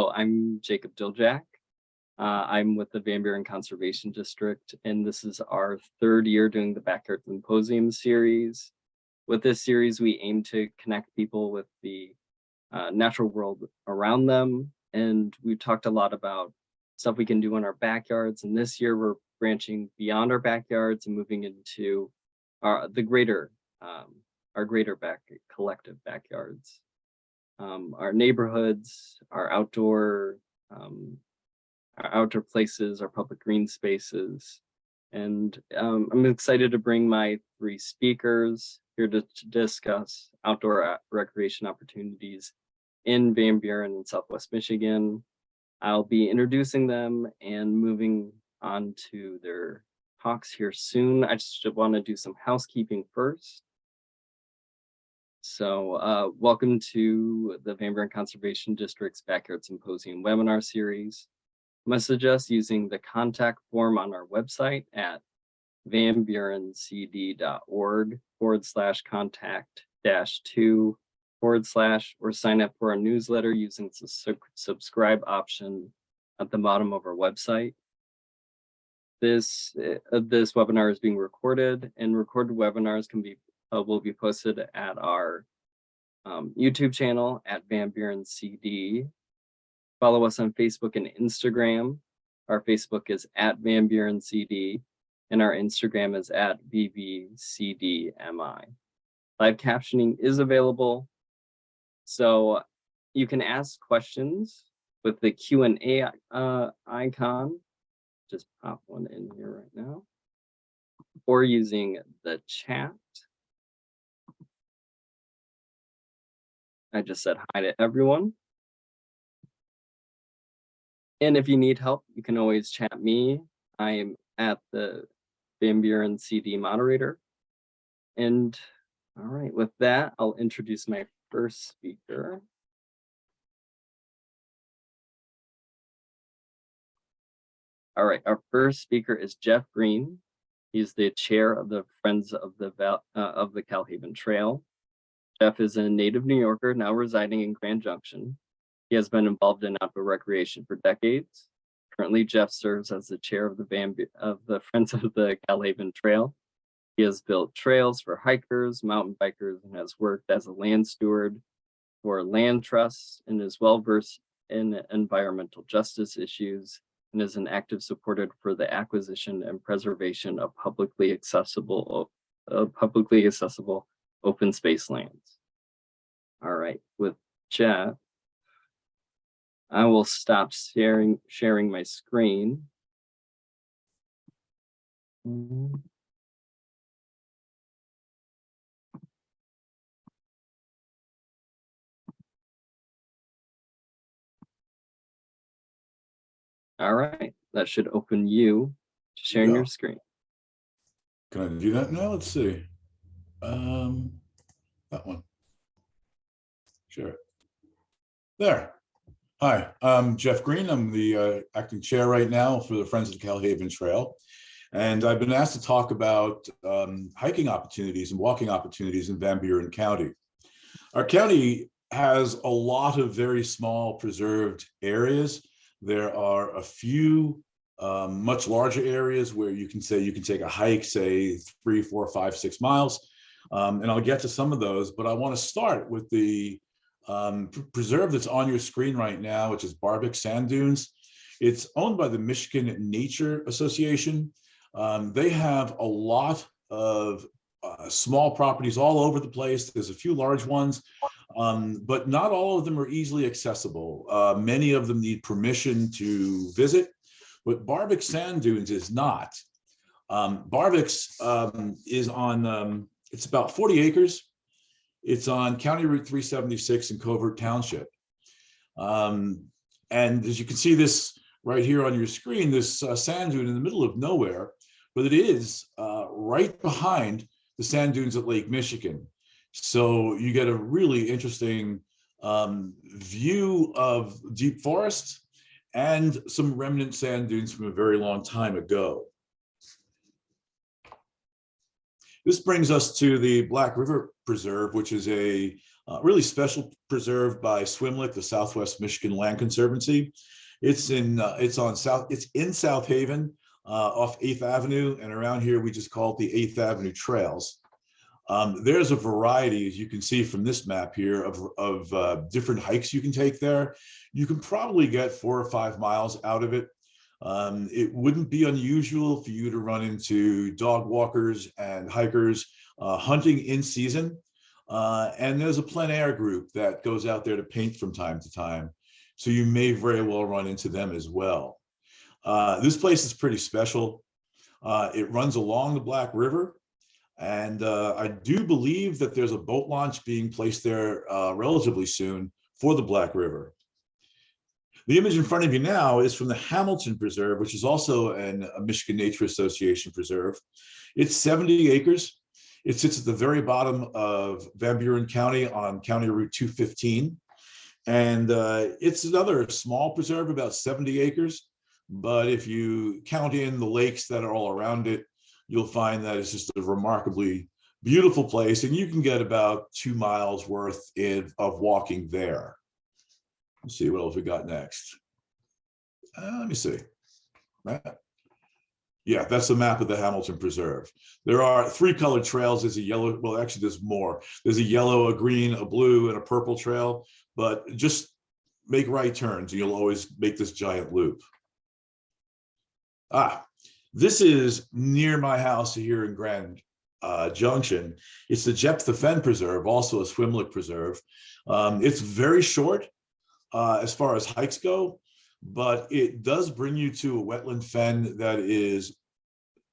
So I'm Jacob Diljak. I'm with the Buren Conservation District, and this is our third year doing the Backyard Symposium series. With this series, we aim to connect people with the natural world around them, and we've talked a lot about stuff we can do in our backyards. And this year, we're branching beyond our backyards and moving into our greater collective backyards. Our neighborhoods, our outdoor places, our public green spaces. And I'm excited to bring my three speakers here to discuss outdoor recreation opportunities in Van Buren in Southwest Michigan. I'll be introducing them and moving on to their talks here soon. I just want to do some housekeeping first. So welcome to the Van Buren Conservation District's Backyard Symposium webinar series. I'm going to suggest using the contact form on our website at vanburencd.org/contact-2/ or sign up for our newsletter using the subscribe option at the bottom of our website. This webinar is being recorded, and recorded webinars will be posted at our YouTube channel at Van Buren CD. Follow us on Facebook and Instagram. Our Facebook is at Van Buren CD, and our Instagram is at VBCDMI. Live captioning is available, so you can ask questions with the Q&A icon. Just pop one in here right now, or using the chat. I just said hi to everyone. And if you need help, you can always chat me. I am at the Van Buren CD moderator. And all right, with that, I'll introduce my first speaker. All right, our first speaker is Jeff Green. He's the chair of the Friends of the Kal-Haven Trail. Jeff is a native New Yorker now residing in Grand Junction. He has been involved in outdoor recreation for decades. Currently, Jeff serves as the chair of the Friends of the Kal-Haven Trail. He has built trails for hikers, mountain bikers, and has worked as a land steward for land trusts, and is well-versed in environmental justice issues, and is an active supporter for the acquisition and preservation of publicly accessible open space lands. All right, with Jeff, I will stop sharing my screen. All right, that should open you to sharing your screen. Can I do that now? Let's see. That one. Sure. There. Hi, I'm Jeff Green. I'm the acting chair right now for the Friends of the Kal-Haven Trail. And I've been asked to talk about hiking opportunities and walking opportunities in Van Buren County. Our county has a lot of very small preserved areas. There are a few much larger areas where you can take a hike, say 3, 4, 5, 6 miles. And I'll get to some of those, but I want to start with the preserve that's on your screen right now, which is Barbic Sand Dunes. It's owned by the Michigan Nature Association. They have a lot of small properties all over the place. There's a few large ones, but not all of them are easily accessible. Many of them need permission to visit, but Barbic Sand Dunes is not. Barbic's is on, it's about 40 acres. It's on County Route 376 in Covert Township. And as you can see this right here on your screen, this sand dune in the middle of nowhere, but it is right behind the sand dunes at Lake Michigan. So you get a really interesting view of deep forest and some remnant sand dunes from a very long time ago. This brings us to the Black River Preserve, which is a really special preserve by SWMLC, the Southwest Michigan Land Conservancy. It's in South Haven, off 8th Avenue, and around here we just call it the 8th Avenue Trails. There's a variety, as you can see from this map here, of different hikes you can take there. You can probably get 4 or 5 miles out of it. It wouldn't be unusual for you to run into dog walkers and hikers hunting in season. And there's a plein air group that goes out there to paint from time to time. So you may very well run into them as well. This place is pretty special. It runs along the Black River. And I do believe that there's a boat launch being placed there relatively soon for the Black River. The image in front of you now is from the Hamilton Preserve, which is also a Michigan Nature Association preserve. It's 70 acres. It sits at the very bottom of Van Buren County on County Route 215. And it's another small preserve, about 70 acres. But if you count in the lakes that are all around it, you'll find that it's just a remarkably beautiful place. And you can get about 2 miles worth of walking there. Let's see what else we got next. Let me see. Yeah, that's the map of the Hamilton Preserve. There are 3 colored trails. There's a yellow, well, actually there's more. There's a yellow, a green, a blue, and a purple trail, but just make right turns and you'll always make this giant loop. This is near my house here in Grand Junction. It's the Jephthah Fen Preserve, also a SWMLC preserve. It's very short as far as hikes go, but it does bring you to a wetland fen that is,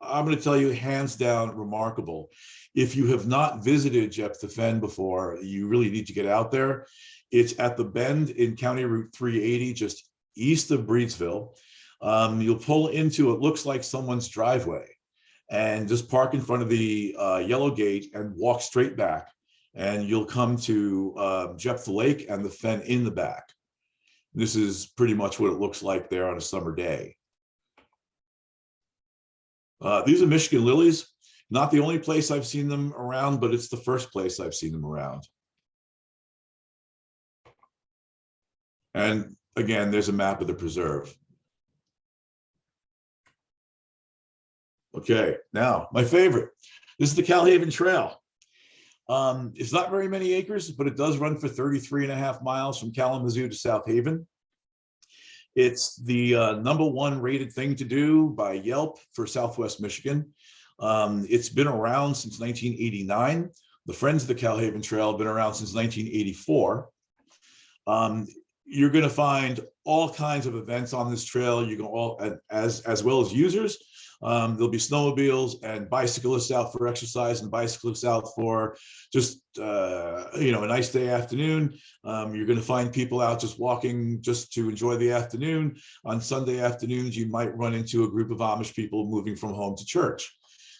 I'm going to tell you, hands down remarkable. If you have not visited Jephthah Fen before, you really need to get out there. It's at the bend in County Route 380, just east of Breedsville. You'll pull into, it looks like someone's driveway, and just park in front of the yellow gate and walk straight back. And you'll come to Jephthah Lake and the fen in the back. This is pretty much what it looks like there on a summer day. These are Michigan lilies. Not the only place I've seen them around, but it's the first place I've seen them around. And again, there's a map of the preserve. Okay, now my favorite. This is the Kal-Haven Trail. It's not very many acres, but it does run for 33.5 miles from Kalamazoo to South Haven. It's the #1 rated thing to do by Yelp for Southwest Michigan. It's been around since 1989. The Friends of the Kal-Haven Trail have been around since 1984. You're going to find all kinds of events on this trail. You can all, as well as users. There'll be snowmobiles and bicyclists out for exercise and bicyclists out for just, a nice day afternoon. You're going to find people out just walking just to enjoy the afternoon. On Sunday afternoons, you might run into a group of Amish people moving from home to church.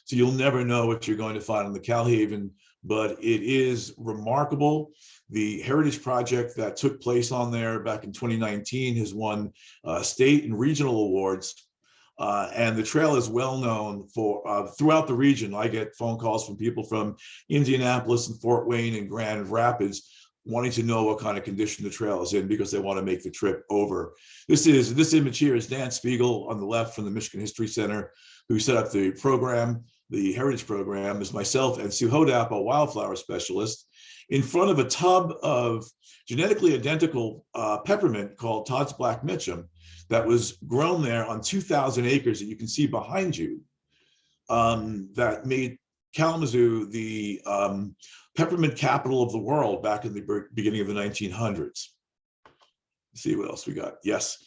So you'll never know what you're going to find on the Kal-Haven, but it is remarkable. The Heritage Project that took place on there back in 2019 has won state and regional awards. And the trail is well known for throughout the region. I get phone calls from people from Indianapolis and Fort Wayne and Grand Rapids wanting to know what kind of condition the trail is in because they want to make the trip over. This image here is Dan Spiegel on the left from the Michigan History Center, who set up the program, the Heritage Program. Is myself and Sue Hodap, a wildflower specialist, in front of a tub of genetically identical peppermint called Todd's Black Mitchum that was grown there on 2,000 acres that you can see behind you, that made Kalamazoo the peppermint capital of the world back in the beginning of the 1900s. Let's see what else we got. Yes.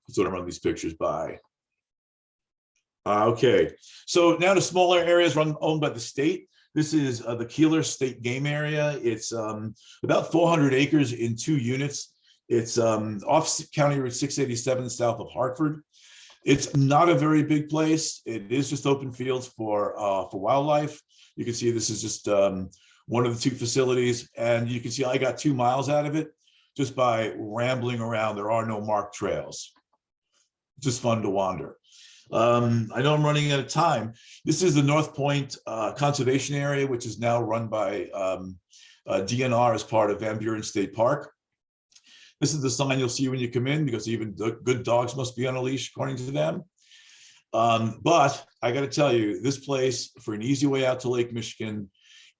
That's what I run these pictures by. Okay, so now the smaller areas owned by the state. This is the Keeler State Game Area. It's about 400 acres in 2 units. It's off County Route 687 south of Hartford. It's not a very big place. It is just open fields for wildlife. You can see this is just one of the 2 facilities, and you can see I got 2 miles out of it just by rambling around. There are no marked trails. Just fun to wander. I know I'm running out of time. This is the North Point Conservation Area, which is now run by DNR as part of Van Buren State Park. This is the sign you'll see when you come in, because even good dogs must be on a leash, according to them. But I got to tell you, this place, for an easy way out to Lake Michigan,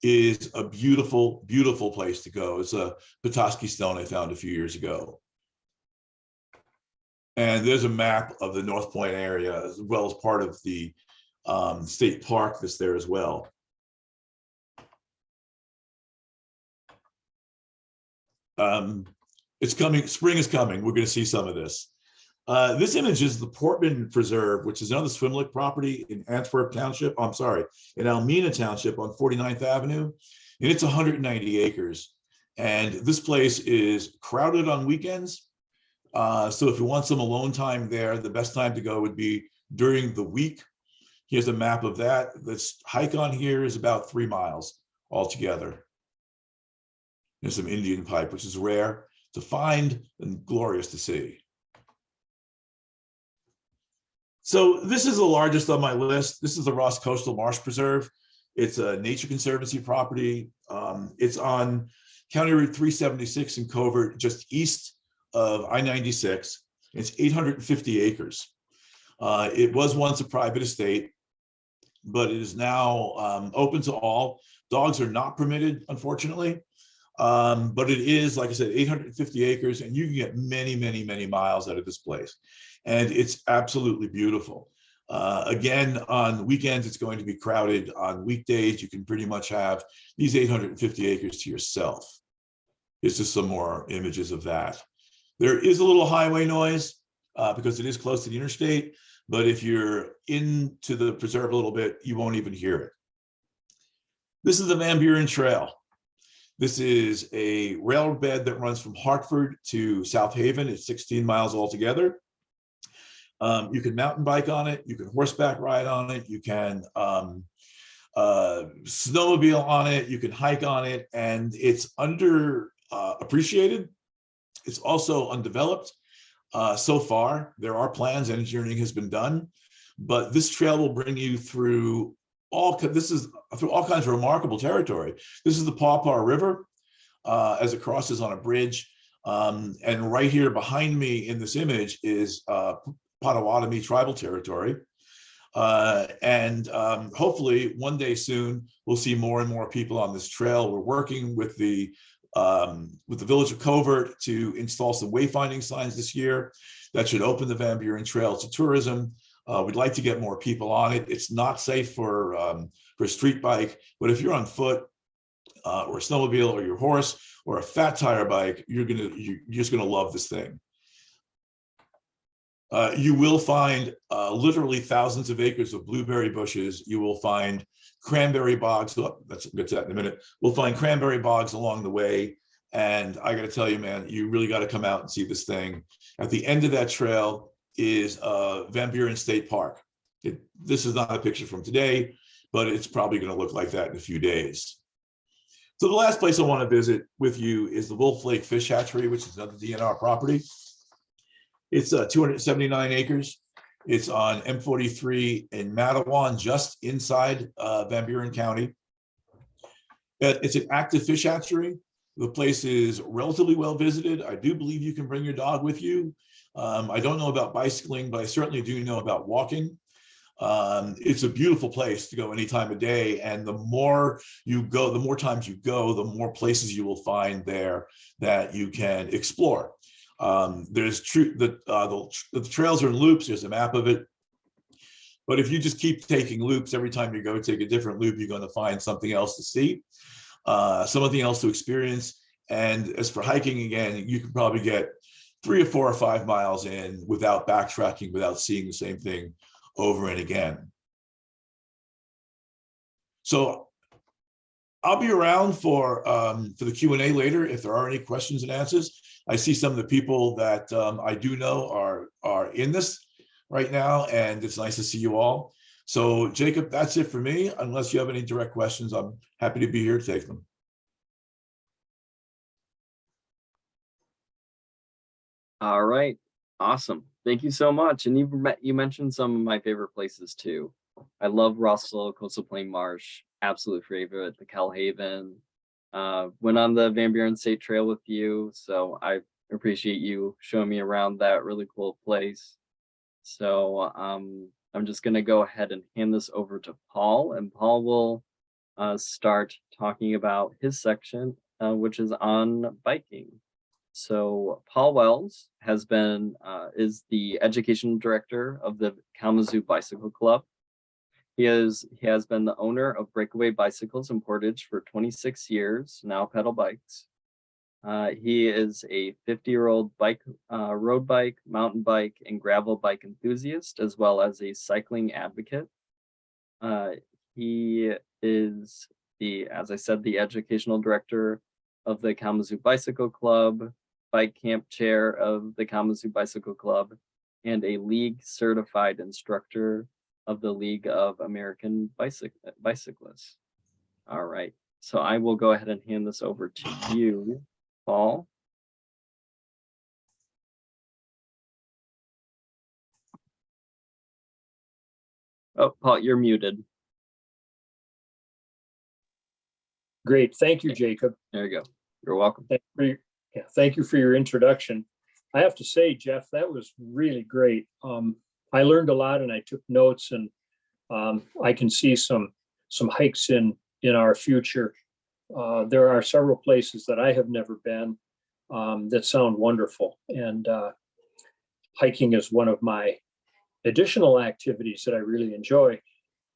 is a beautiful, beautiful place to go. It's a Petoskey stone I found a few years ago. And there's a map of the North Point area, as well as part of the state park that's there as well. It's coming, spring is coming. We're going to see some of this. This image is the Portman Preserve, which is another swim lake property in Antwerp Township. I'm sorry, in Almena Township on 49th Avenue. And it's 190 acres. And this place is crowded on weekends. So if you want some alone time there, the best time to go would be during the week. Here's a map of that. This hike on here is about 3 miles altogether. There's some Indian pipe, which is rare to find and glorious to see. So this is the largest on my list. This is the Ross Coastal Marsh Preserve. It's a Nature Conservancy property. It's on County Route 376 in Covert, just east of I-96. It's 850 acres. It was once a private estate, but it is now open to all. Dogs are not permitted, unfortunately. But it is, like I said, 850 acres, and you can get many, many, many miles out of this place. And it's absolutely beautiful. Again, on weekends, it's going to be crowded. On weekdays, you can pretty much have these 850 acres to yourself. Here's just some more images of that. There is a little highway noise because it is close to the interstate, but if you're into the preserve a little bit, you won't even hear it. This is the Van Buren Trail. This is a railroad bed that runs from Hartford to South Haven. It's 16 miles altogether. You can mountain bike on it. You can horseback ride on it. You can snowmobile on it. You can hike on it. And it's appreciated. It's also undeveloped. So far, there are plans, engineering has been done, but this trail will bring you through all kinds of remarkable territory. This is the Paw Paw River as it crosses on a bridge. And right here behind me in this image is Potawatomi tribal territory. Hopefully one day soon, we'll see more and more people on this trail. We're working with the village of Covert to install some wayfinding signs this year that should open the Van Buren Trail to tourism. We'd like to get more people on it. It's not safe for a street bike, but if you're on foot or a snowmobile or your horse or a fat tire bike, you're just gonna love this thing. You will find literally thousands of acres of blueberry bushes. You will find cranberry bogs. We'll get to that in a minute. We'll find cranberry bogs along the way. And I got to tell you, man, you really got to come out and see this thing. At the end of that trail is Van Buren State Park. This is not a picture from today, but it's probably going to look like that in a few days. So the last place I want to visit with you is the Wolf Lake Fish Hatchery, which is another DNR property. It's 279 acres. It's on M43 in Matawan, just inside Van Buren County. It's an active fish hatchery. The place is relatively well visited. I do believe you can bring your dog with you. I don't know about bicycling, but I certainly do know about walking. It's a beautiful place to go any time of day. And the more you go, the more times you go, the more places you will find there that you can explore. There's the trails are in loops. There's a map of it. But if you just keep taking loops, every time you go take a different loop, you're going to find something else to see, something else to experience. And as for hiking, again, you can probably get 3 or 4 or 5 miles in without backtracking, without seeing the same thing over and again. So I'll be around for the Q&A later if there are any questions and answers. I see some of the people that I do know are in this right now, and it's nice to see you all. So Jacob, that's it for me. Unless you have any direct questions, I'm happy to be here to take them. All right. Awesome. Thank you so much. And you mentioned some of my favorite places too. I love Russell, Coastal Plain Marsh, absolute favorite, the Kal-Haven. Went on the Van Buren State Trail with you, so I appreciate you showing me around that really cool place. So I'm just gonna go ahead and hand this over to Paul, and Paul will start talking about his section, which is on biking. So Paul Wells is the education director of the Kalamazoo Bicycle Club. He has been the owner of Breakaway Bicycles in Portage for 26 years, now pedal bikes. He is a 50-year-old road bike, mountain bike, and gravel bike enthusiast, as well as a cycling advocate. He is as I said, the educational director of the Kalamazoo Bicycle Club, bike camp chair of the Kalamazoo Bicycle Club, and a league certified instructor of the League of American Bicyclists. All right, so I will go ahead and hand this over to you, Paul. Oh, Paul, you're muted. Great. Thank you, Jacob. There you go. You're welcome. Thank you for your introduction. I have to say, Jeff, that was really great. I learned a lot and I took notes, and I can see some hikes in our future. There are several places that I have never been that sound wonderful, and hiking is one of my additional activities that I really enjoy.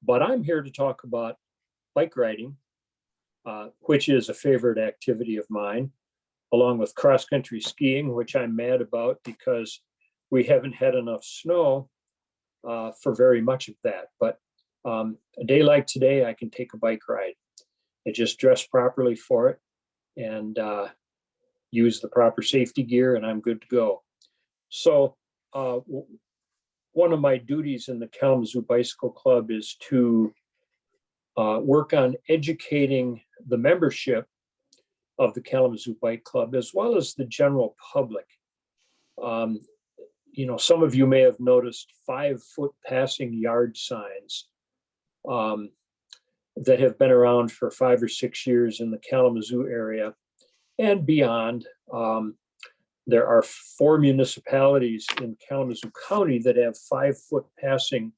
But I'm here to talk about bike riding, which is a favorite activity of mine, along with cross-country skiing, which I'm mad about because we haven't had enough snow for very much of that. But a day like today, I can take a bike ride. I just dress properly for it and use the proper safety gear, and I'm good to go. So one of my duties in the Kalamazoo Bicycle Club is to work on educating the membership of the Kalamazoo Bike Club, as well as the general public. Some of you may have noticed 5-foot passing yard signs that have been around for 5 or 6 years in the Kalamazoo area and beyond. There are 4 municipalities in Kalamazoo County that have 5-foot passing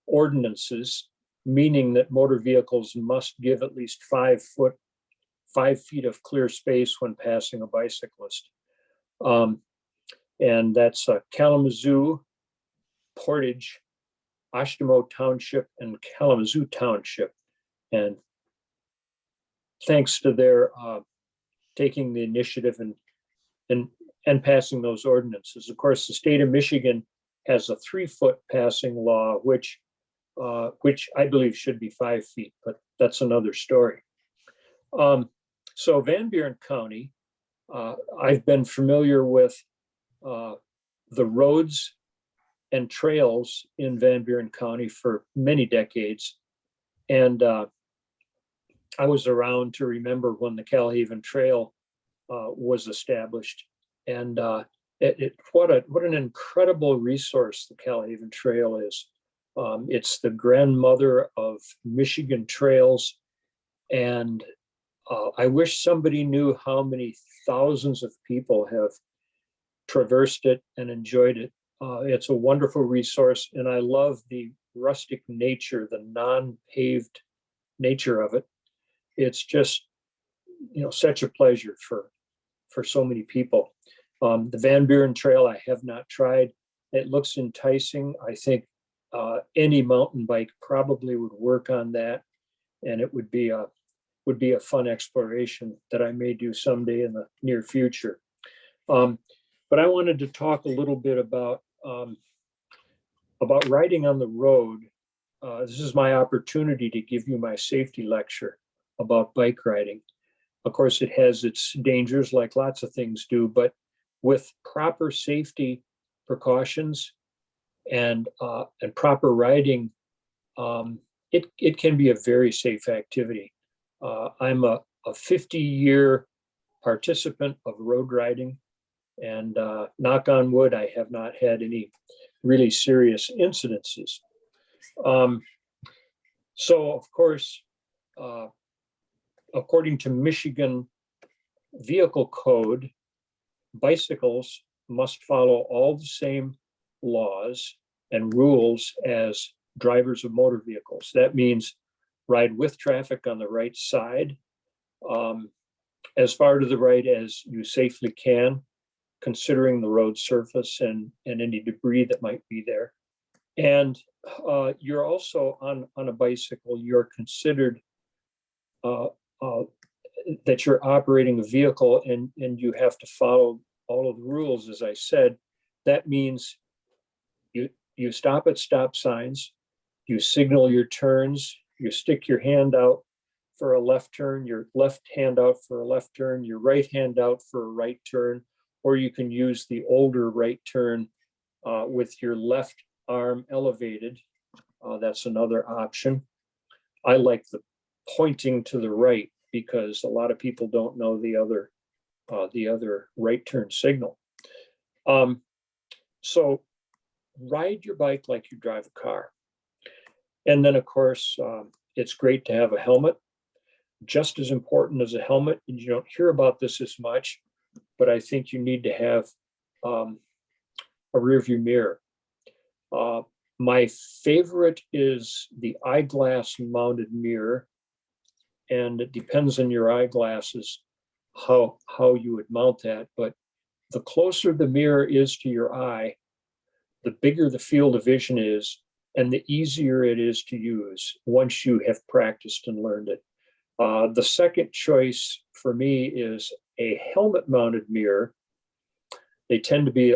ordinances, meaning that motor vehicles must give at least 5 feet of clear space when passing a bicyclist. And that's Kalamazoo, Portage, Oshtemo Township, and Kalamazoo Township. And thanks to their taking the initiative and passing those ordinances. Of course, the state of Michigan has a 3-foot passing law, which I believe should be 5 feet, but that's another story. So Van Buren County, I've been familiar with the roads and trails in Van Buren County for many decades. And I was around to remember when the Kal-Haven Trail was established. And what an incredible resource the Kal-Haven Trail is. It's the grandmother of Michigan trails. And I wish somebody knew how many thousands of people have traversed it and enjoyed it. It's a wonderful resource, and I love the rustic nature, the non-paved nature of it. It's just, such a pleasure for so many people. The Van Buren Trail I have not tried. It looks enticing. I think any mountain bike probably would work on that, and it would be a fun exploration that I may do someday in the near future. But I wanted to talk a little bit about riding on the road. This is my opportunity to give you my safety lecture about bike riding. Of course, it has its dangers, like lots of things do, but with proper safety precautions and proper riding, it can be a very safe activity. I'm a 50-year participant of road riding. And knock on wood, I have not had any really serious incidences. So of course, according to Michigan vehicle code, bicycles must follow all the same laws and rules as drivers of motor vehicles. That means ride with traffic on the right side, as far to the right as you safely can, considering the road surface and any debris that might be there. And you're also on a bicycle, you're considered that you're operating a vehicle and you have to follow all of the rules, as I said. That means you stop at stop signs, you signal your turns, you stick your hand out for a left turn, your left hand out for a left turn, your right hand out for a right turn, or you can use the older right turn with your left arm elevated. That's another option. I like the pointing to the right because a lot of people don't know the other right turn signal. So ride your bike like you drive a car. And then of course, it's great to have a helmet. Just as important as a helmet, and you don't hear about this as much, but I think you need to have a rear view mirror. My favorite is the eyeglass mounted mirror, and it depends on your eyeglasses how you would mount that. But the closer the mirror is to your eye, the bigger the field of vision is, and the easier it is to use once you have practiced and learned it. The second choice for me is a helmet-mounted mirror. They tend to be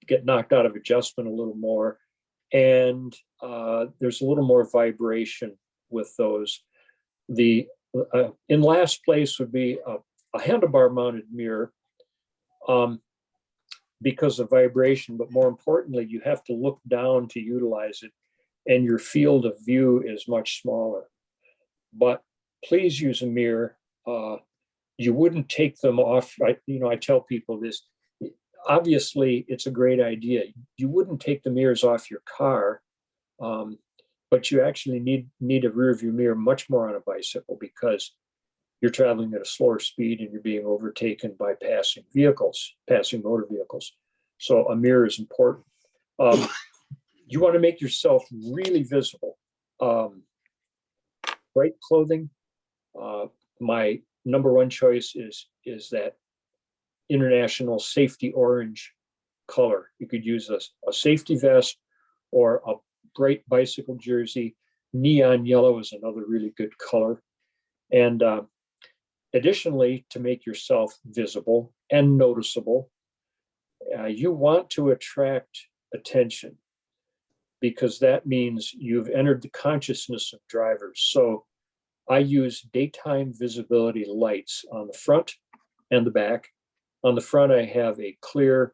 get knocked out of adjustment a little more, and there's a little more vibration with those. The in last place would be a handlebar-mounted mirror because of vibration, but more importantly, you have to look down to utilize it, and your field of view is much smaller. But please use a mirror. You wouldn't take them off. I tell people this. Obviously, it's a great idea. You wouldn't take the mirrors off your car, but you actually need a rear view mirror much more on a bicycle because you're traveling at a slower speed and you're being overtaken by passing motor vehicles. So a mirror is important. You want to make yourself really visible. Bright clothing. My number one choice is that international safety orange color. You could use a safety vest or a bright bicycle jersey. Neon yellow is another really good color. And additionally, to make yourself visible and noticeable, you want to attract attention because that means you've entered the consciousness of drivers. So I use daytime visibility lights on the front and the back. On the front, I have a clear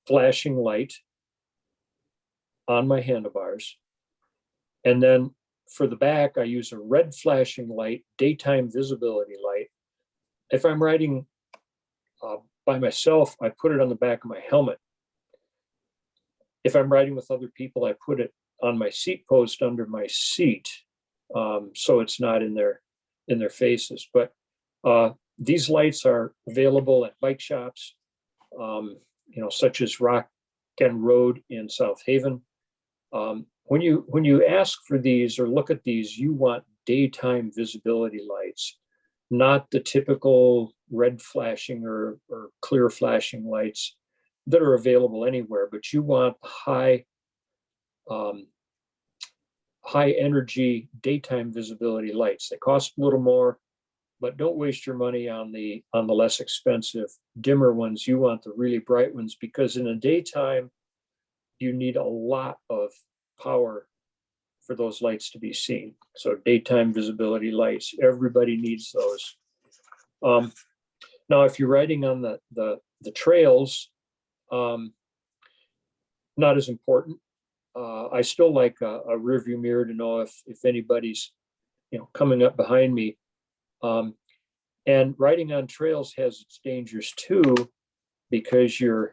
flashing light on my handlebars. And then for the back, I use a red flashing light, daytime visibility light. If I'm riding by myself, I put it on the back of my helmet. If I'm riding with other people, I put it on my seat post under my seat, so it's not in their faces. But these lights are available at bike shops, such as Rock and Road in South Haven. When you ask for these or look at these, you want daytime visibility lights, not the typical red flashing or clear flashing lights that are available anywhere, but you want high energy daytime visibility lights. They cost a little more, but don't waste your money on the less expensive, dimmer ones. You want the really bright ones because in the daytime, you need a lot of power for those lights to be seen. So daytime visibility lights, everybody needs those. Now, if you're riding on the trails, not as important. I still like a rear view mirror to know if anybody's coming up behind me. And riding on trails has its dangers too, because you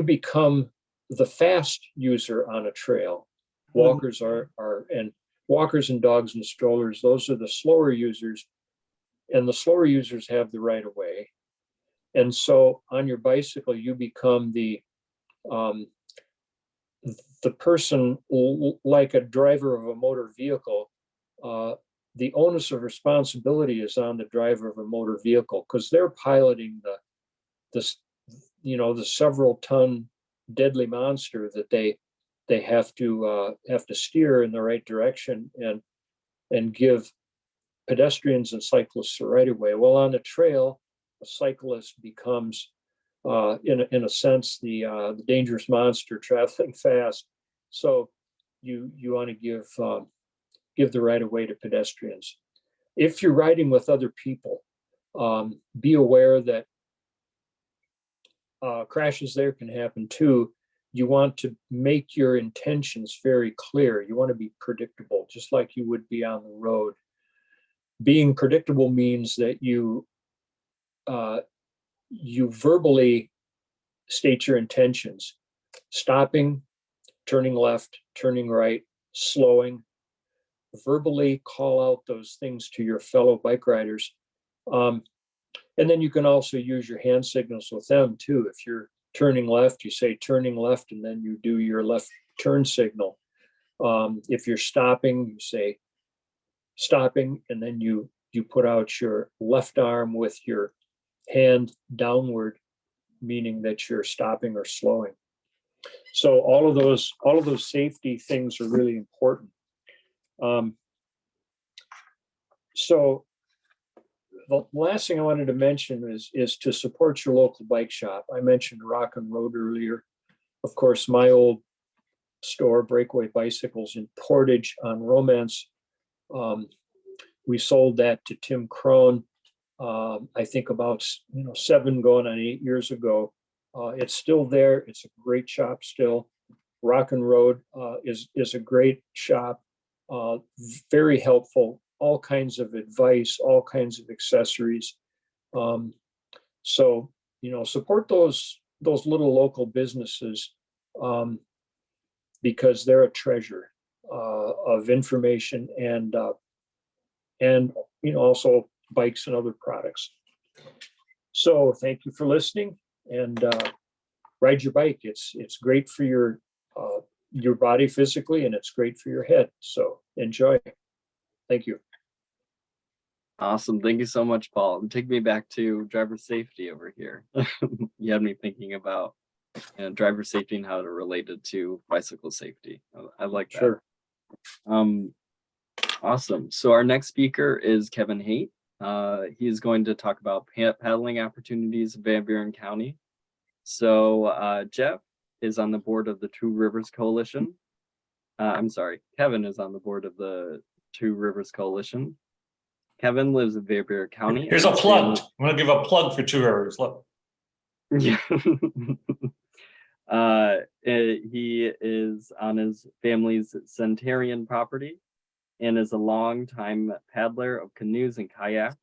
become the fast user on a trail. Walkers and walkers and dogs and strollers, those are the slower users, and the slower users have the right of way. And so on your bicycle, you become the person, like a driver of a motor vehicle. The onus of responsibility is on the driver of a motor vehicle, because they're piloting the several ton deadly monster that they have to steer in the right direction and give pedestrians and cyclists the right of way. Well, on the trail, a cyclist becomes, in a sense, the dangerous monster traveling fast. So you want to give the right of way to pedestrians. If you're riding with other people, be aware that crashes there can happen too. You want to make your intentions very clear. You want to be predictable, just like you would be on the road. Being predictable means that you verbally state your intentions: stopping, turning left, turning right, slowing. Verbally call out those things to your fellow bike riders. And then you can also use your hand signals with them too. If you're turning left, you say turning left, and then you do your left turn signal. If you're stopping, you say stopping, and then you put out your left arm with your hand downward, meaning that you're stopping or slowing. So all of those safety things are really important. So the last thing I wanted to mention is to support your local bike shop. I mentioned Rock and Road earlier. Of course, my old store, Breakaway Bicycles in Portage on Romance, we sold that to Tim Crone, I think about 7 going on 8 years ago. It's still there. It's a great shop still. Rock and Road is a great shop, very helpful. All kinds of advice, all kinds of accessories. So, support those little local businesses, because they're a treasure of information and also bikes and other products. So thank you for listening, and ride your bike. It's great for your body physically, and it's great for your head. So enjoy. Thank you. Awesome. Thank you so much, Paul. Take me back to driver safety over here. You had me thinking about driver safety and how to relate it to bicycle safety. I like that. Sure. Awesome. So our next speaker is Kevin Haight. He's going to talk about paddling opportunities in Van Buren County. So Jeff is on the board of the Two Rivers Coalition. I'm sorry, Kevin is on the board of the Two Rivers Coalition. Kevin lives in Van Buren County. Here's a plug. I'm going to give a plug for Two Rivers. Look. Yeah. He is on his family's Centurion property and is a longtime paddler of canoes and kayaks.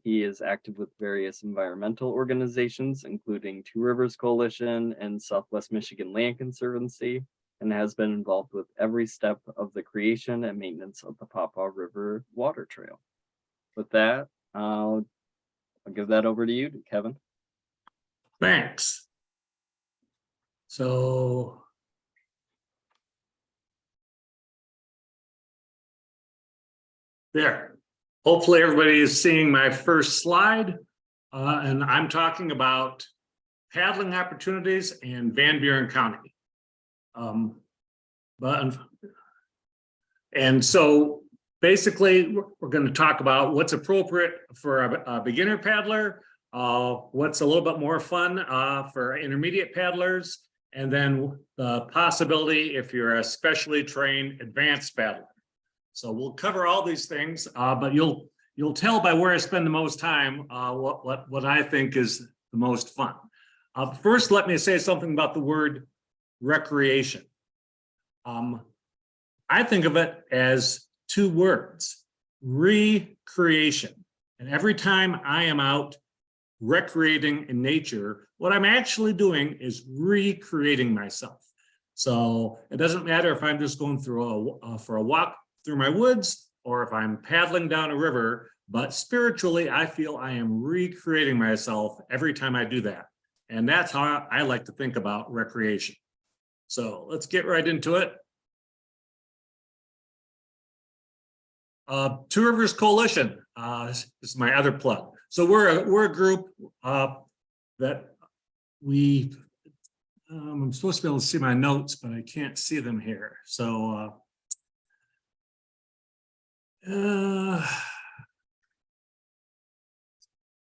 He is active with various environmental organizations, including Two Rivers Coalition and Southwest Michigan Land Conservancy, and has been involved with every step of the creation and maintenance of the Pawpaw River Water Trail. With that, I'll give that over to you, Kevin. Thanks. So there. Hopefully everybody is seeing my first slide. And I'm talking about paddling opportunities in Van Buren County. And so basically, we're going to talk about what's appropriate for a beginner paddler, what's a little bit more fun for intermediate paddlers, and then the possibility if you're a specially trained advanced paddler. So we'll cover all these things, but you'll tell by where I spend the most time what I think is the most fun. First, let me say something about the word recreation. I think of it as 2 words: recreation. And every time I am out recreating in nature, what I'm actually doing is recreating myself. So it doesn't matter if I'm just going through for a walk through my woods or if I'm paddling down a river, but spiritually, I feel I am recreating myself every time I do that. And that's how I like to think about recreation. So let's get right into it. Two Rivers Coalition is my other plug. So we're a group that we, I'm supposed to be able to see my notes, but I can't see them here. So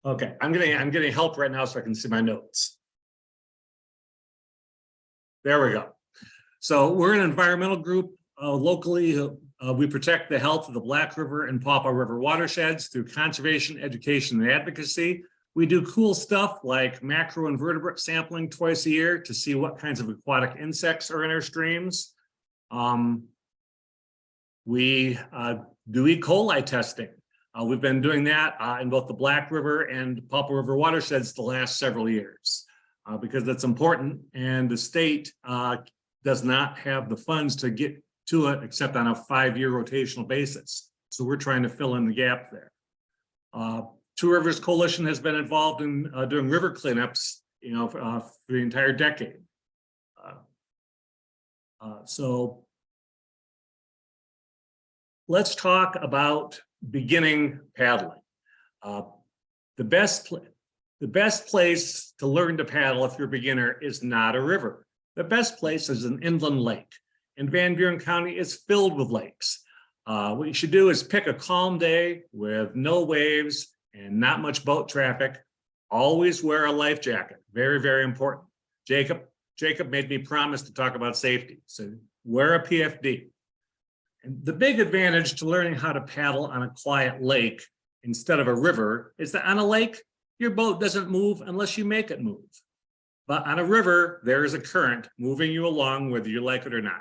okay, I'm getting help right now so I can see my notes. There we go. So we're an environmental group locally. We protect the health of the Black River and Pawpaw River watersheds through conservation, education, and advocacy. We do cool stuff like macroinvertebrate sampling twice a year to see what kinds of aquatic insects are in our streams. We do E. coli testing. We've been doing that in both the Black River and Pawpaw River watersheds the last several years because that's important, and the state does not have the funds to get to it except on a 5-year rotational basis. So we're trying to fill in the gap there. Two Rivers Coalition has been involved in doing river cleanups, for the entire decade. So let's talk about beginning paddling. The best place to learn to paddle if you're a beginner is not a river. The best place is an inland lake. And Van Buren County is filled with lakes. What you should do is pick a calm day with no waves and not much boat traffic. Always wear a life jacket. Very, very important. Jacob made me promise to talk about safety. So wear a PFD. And the big advantage to learning how to paddle on a quiet lake instead of a river is that on a lake, your boat doesn't move unless you make it move. But on a river, there is a current moving you along whether you like it or not.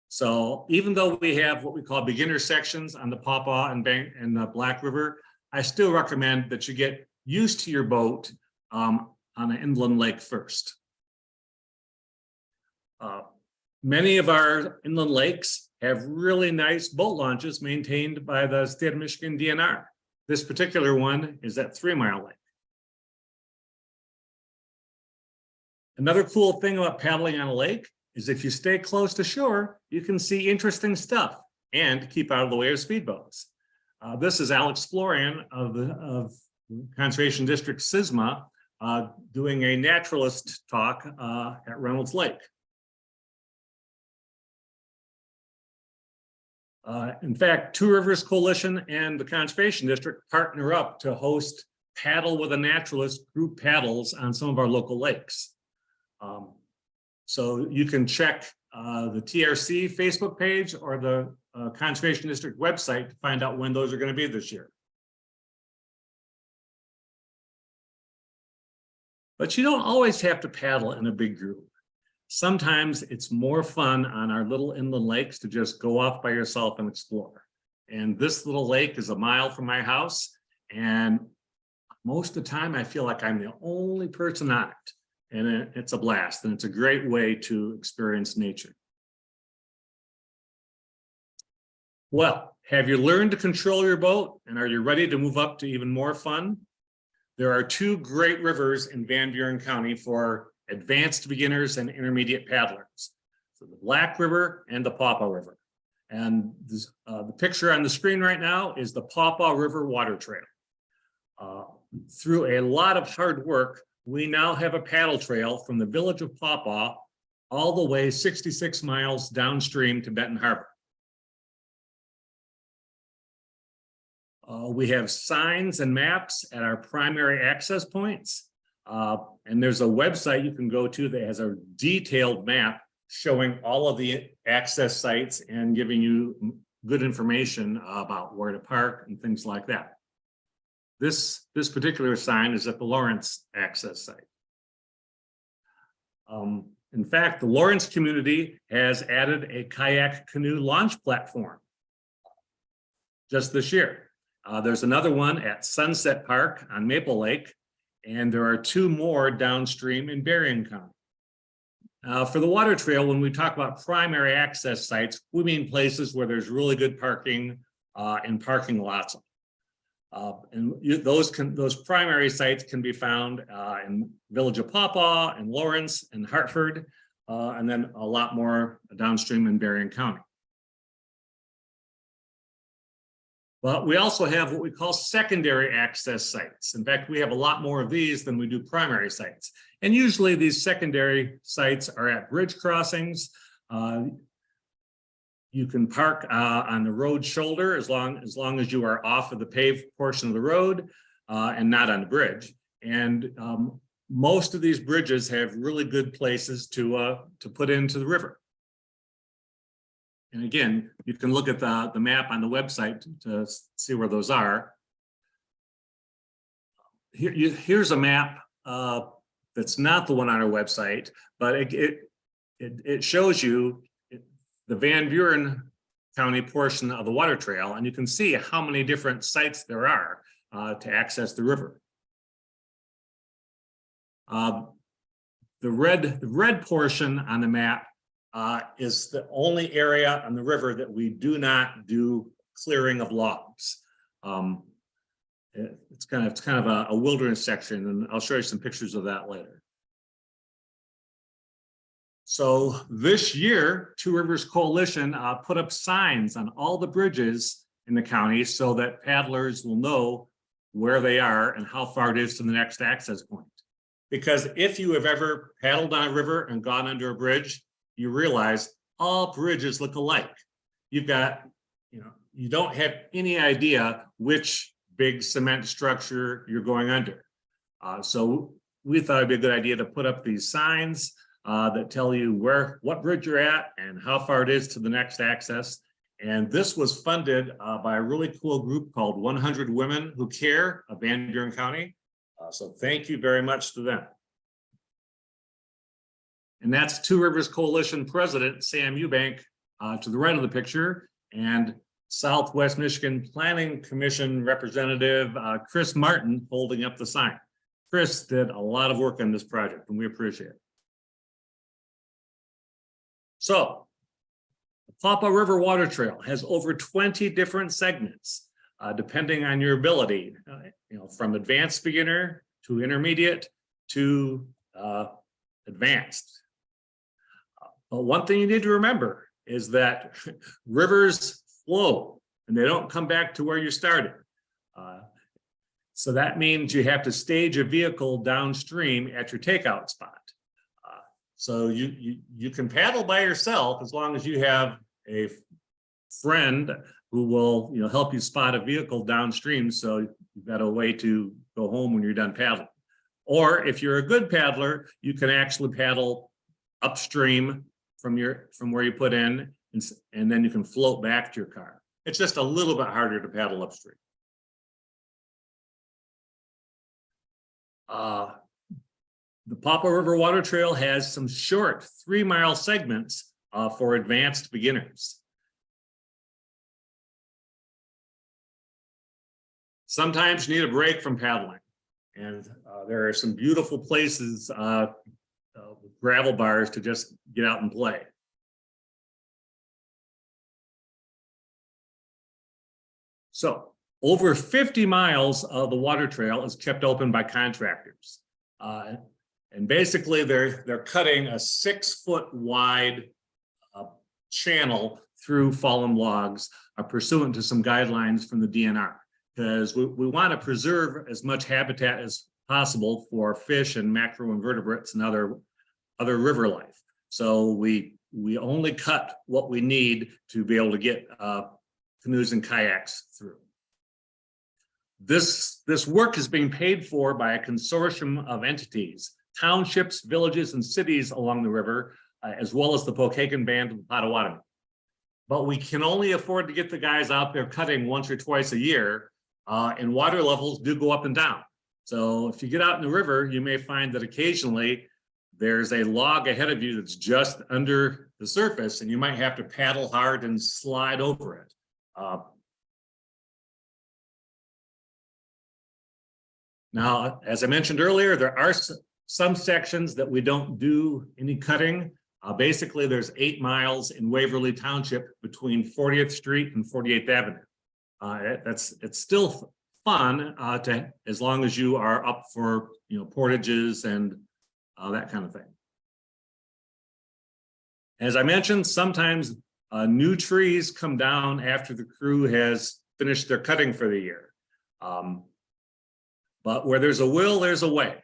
So even though we have what we call beginner sections on the Pawpaw and the Black River, I still recommend that you get used to your boat on an inland lake first. Many of our inland lakes have really nice boat launches maintained by the state of Michigan DNR. This particular one is at 3 Mile Lake. Another cool thing about paddling on a lake is if you stay close to shore, you can see interesting stuff and keep out of the way of speedboats. This is Alex Florian of Conservation District SISMA doing a naturalist talk at Reynolds Lake. In fact, Two Rivers Coalition and the Conservation District partner up to host Paddle with a Naturalist group paddles on some of our local lakes. So you can check the TRC Facebook page or the Conservation District website to find out when those are going to be this year. But you don't always have to paddle in a big group. Sometimes it's more fun on our little inland lakes to just go off by yourself and explore. And this little lake is a mile from my house. And most of the time I feel like I'm the only person on it. And it's a blast, and it's a great way to experience nature. Well, have you learned to control your boat, and are you ready to move up to even more fun? There are 2 great rivers in Van Buren County for advanced beginners and intermediate paddlers. So the Black River and the Pawpaw River. And this, the picture on the screen right now is the Pawpaw River Water Trail. Through a lot of hard work, we now have a paddle trail from the village of Pawpaw all the way 66 miles downstream to Benton Harbor. We have signs and maps at our primary access points. And there's a website you can go to that has a detailed map showing all of the access sites and giving you good information about where to park and things like that. This particular sign is at the Lawrence access site. In fact, the Lawrence community has added a kayak canoe launch platform just this year. There's another one at Sunset Park on Maple Lake, and there are 2 more downstream in Buren County. For the water trail, when we talk about primary access sites, we mean places where there's really good parking and parking lots. Those primary sites can be found in Village of Pawpaw and Lawrence and Hartford, and then a lot more downstream in Buren County. But we also have what we call secondary access sites. In fact, we have a lot more of these than we do primary sites. And usually these secondary sites are at bridge crossings. You can park on the road shoulder as long as you are off of the paved portion of the road and not on the bridge. And most of these bridges have really good places to put into the river. And again, you can look at the map on the website to see where those are. Here's a map that's not the one on our website, but it shows you the Van Buren County portion of the water trail, and you can see how many different sites there are to access the river. The red portion on the map is the only area on the river that we do not do clearing of logs. It's kind of a wilderness section, and I'll show you some pictures of that later. So this year, Two Rivers Coalition put up signs on all the bridges in the county so that paddlers will know where they are and how far it is to the next access point. Because if you have ever paddled on a river and gone under a bridge, you realize all bridges look alike. You've got, you don't have any idea which big cement structure you're going under. So we thought it'd be a good idea to put up these signs that tell you what bridge you're at and how far it is to the next access. And this was funded by a really cool group called 100 Women Who Care of Van Buren County. So thank you very much to them. And that's Two Rivers Coalition President Sam Eubank to the right of the picture, and Southwest Michigan Planning Commission Representative Chris Martin holding up the sign. Chris did a lot of work on this project, and we appreciate it. So, the Pawpaw River Water Trail has over 20 different segments, depending on your ability, from advanced beginner to intermediate to advanced. But one thing you need to remember is that rivers flow and they don't come back to where you started. So that means you have to stage a vehicle downstream at your takeout spot. So you can paddle by yourself as long as you have a friend who will help you spot a vehicle downstream, so you've got a way to go home when you're done paddling. Or if you're a good paddler, you can actually paddle upstream from where you put in, and then you can float back to your car. It's just a little bit harder to paddle upstream. The Pawpaw River Water Trail has some short 3-mile segments for advanced beginners. Sometimes you need a break from paddling, and there are some beautiful places with gravel bars to just get out and play. So over 50 miles of the water trail is kept open by contractors. And basically they're cutting a 6-foot wide channel through fallen logs pursuant to some guidelines from the DNR, because we want to preserve as much habitat as possible for fish and macroinvertebrates and other river life. So we only cut what we need to be able to get canoes and kayaks through. This work is being paid for by a consortium of entities, townships, villages, and cities along the river, as well as the Pokagon Band of the Potawatomi. But we can only afford to get the guys out there cutting once or twice a year, and water levels do go up and down. So if you get out in the river, you may find that occasionally there's a log ahead of you that's just under the surface, and you might have to paddle hard and slide over it. Now, as I mentioned earlier, there are some sections that we don't do any cutting. Basically, there's 8 miles in Waverly Township between 40th Street and 48th Avenue. It's still fun as long as you are up for portages and that kind of thing. As I mentioned, sometimes new trees come down after the crew has finished their cutting for the year. But where there's a will, there's a way.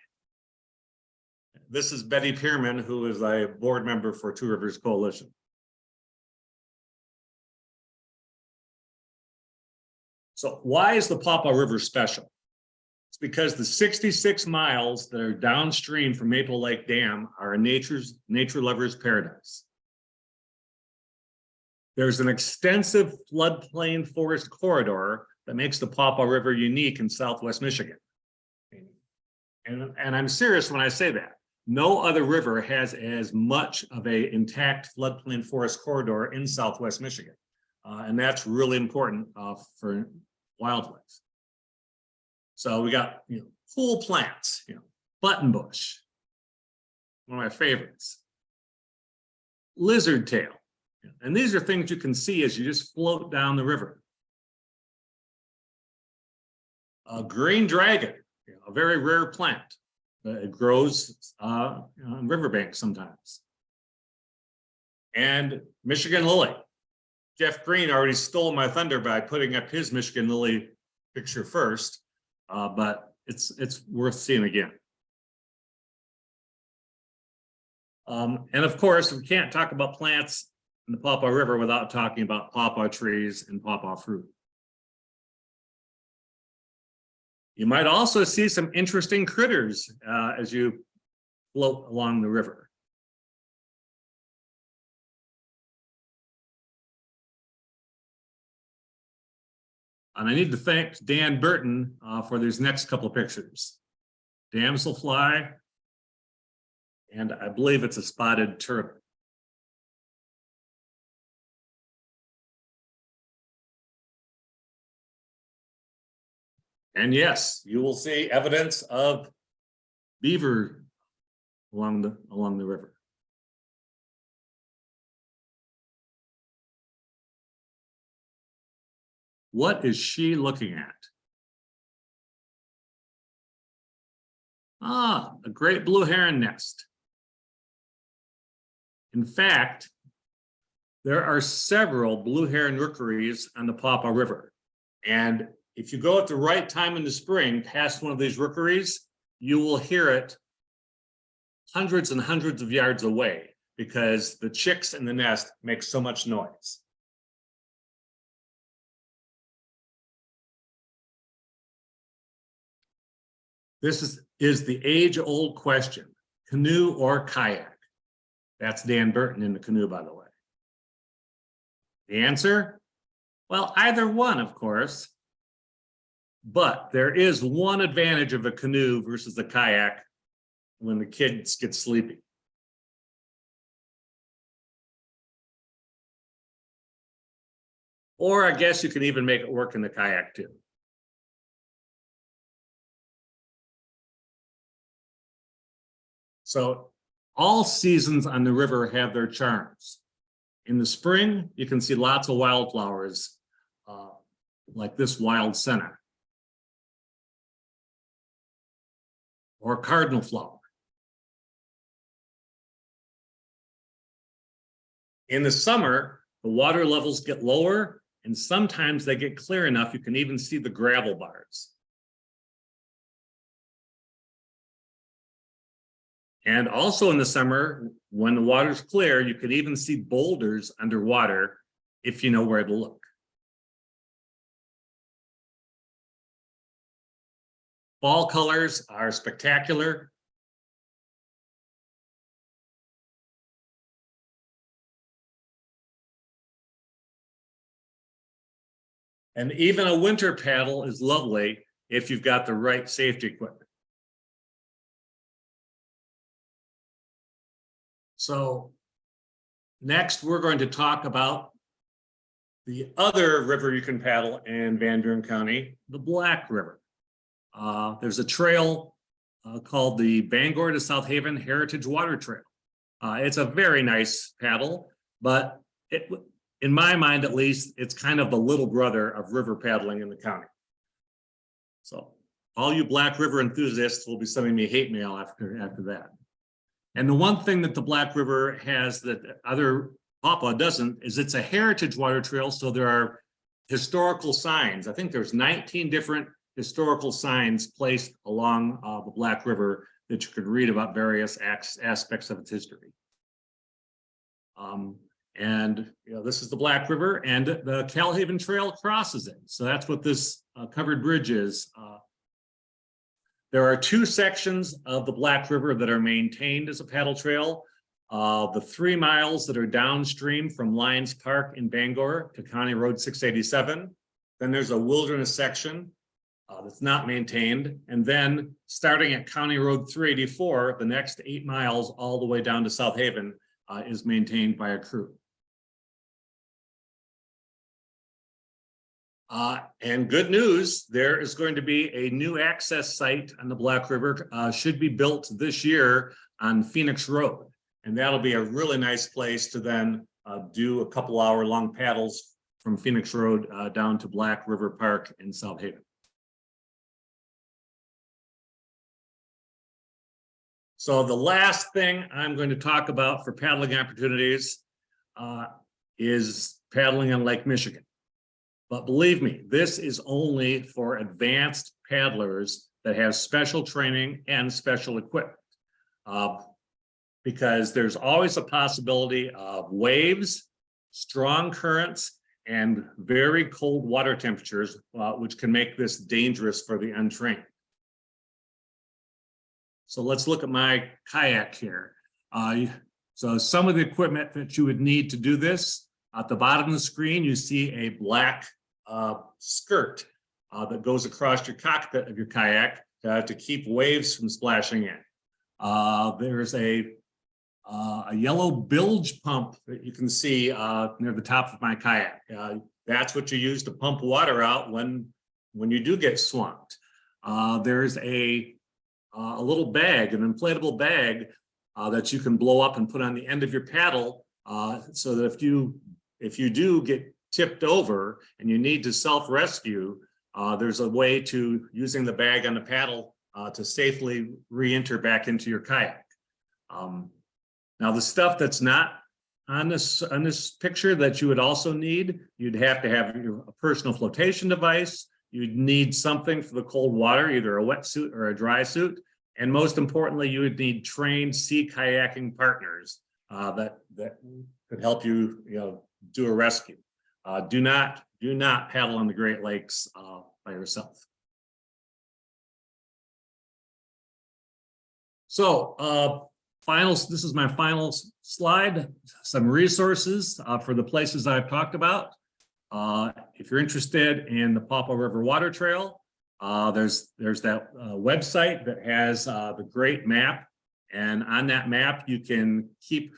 This is Betty Pearman, who is a board member for Two Rivers Coalition. So why is the Pawpaw River special? It's because the 66 miles that are downstream from Maple Lake Dam are a nature lover's paradise. There's an extensive floodplain forest corridor that makes the Pawpaw River unique in Southwest Michigan. And I'm serious when I say that. No other river has as much of an intact floodplain forest corridor in Southwest Michigan. And that's really important for wildlife. So we got cool plants, buttonbush, one of my favorites, lizard tail. And these are things you can see as you just float down the river. Green dragon, a very rare plant. It grows on riverbanks sometimes. And Michigan lily. Jeff Green already stole my thunder by putting up his Michigan lily picture first, but it's worth seeing again. And of course, we can't talk about plants in the Pawpaw River without talking about pawpaw trees and pawpaw fruit. You might also see some interesting critters as you float along the river. And I need to thank Dan Burton for these next couple of pictures. Damselfly, and I believe it's a spotted turtle. And yes, you will see evidence of beaver along the river. What is she looking at? Ah, a great blue heron nest. In fact, there are several blue heron rookeries on the Pawpaw River. And if you go at the right time in the spring past one of these rookeries, you will hear it hundreds and hundreds of yards away because the chicks in the nest make so much noise. This is the age-old question, canoe or kayak? That's Dan Burton in the canoe, by the way. The answer? Well, either one, of course. But there is one advantage of a canoe versus a kayak when the kids get sleepy. Or I guess you can even make it work in the kayak too. So all seasons on the river have their charms. In the spring, you can see lots of wildflowers like this wild senna. Or cardinal flower. In the summer, the water levels get lower, and sometimes they get clear enough you can even see the gravel bars. And also in the summer, when the water's clear, you can even see boulders underwater if you know where to look. Fall colors are spectacular. And even a winter paddle is lovely if you've got the right safety equipment. So next, we're going to talk about the other river you can paddle in Van Buren County, the Black River. there's a trail called the Bangor to South Haven Heritage Water Trail. It's a very nice paddle, but in my mind, at least, it's kind of the little brother of river paddling in the county. So all you Black River enthusiasts will be sending me hate mail after that. And the one thing that the Black River has that other Papa doesn't is it's a heritage water trail. So there are historical signs. I think there's 19 different historical signs placed along the Black River that you could read about various aspects of its history. And this is the Black River, and the Kal-Haven Trail crosses it. So that's what this covered bridge is. There are 2 sections of the Black River that are maintained as a paddle trail. The 3 miles that are downstream from Lions Park in Bangor to County Road 687. Then there's a wilderness section that's not maintained. And then starting at County Road 384, the next 8 miles all the way down to South Haven is maintained by a crew. And good news, there is going to be a new access site on the Black River, should be built this year on Phoenix Road. And that'll be a really nice place to then do a couple hour long paddles from Phoenix Road down to Black River Park in South Haven. So the last thing I'm going to talk about for paddling opportunities is paddling on Lake Michigan. But believe me, this is only for advanced paddlers that have special training and special equipment. Because there's always a possibility of waves, strong currents, and very cold water temperatures, which can make this dangerous for the untrained. So let's look at my kayak here. So some of the equipment that you would need to do this, at the bottom of the screen, you see a black skirt that goes across your cockpit of your kayak to keep waves from splashing in. There's a yellow bilge pump that you can see near the top of my kayak. That's what you use to pump water out when you do get swamped. There's a little bag, an inflatable bag that you can blow up and put on the end of your paddle, so that if you do get tipped over and you need to self-rescue, there's a way to using the bag on the paddle to safely re-enter back into your kayak. Now, the stuff that's not on this picture that you would also need, you'd have to have a personal flotation device. You'd need something for the cold water, either a wetsuit or a dry suit. And most importantly, you would need trained sea kayaking partners that could help you, do a rescue. Do not paddle on the Great Lakes by yourself. So this is my final slide, some resources for the places I've talked about. If you're interested in the Pawpaw River Water Trail, there's that website that has the great map. And on that map, you can keep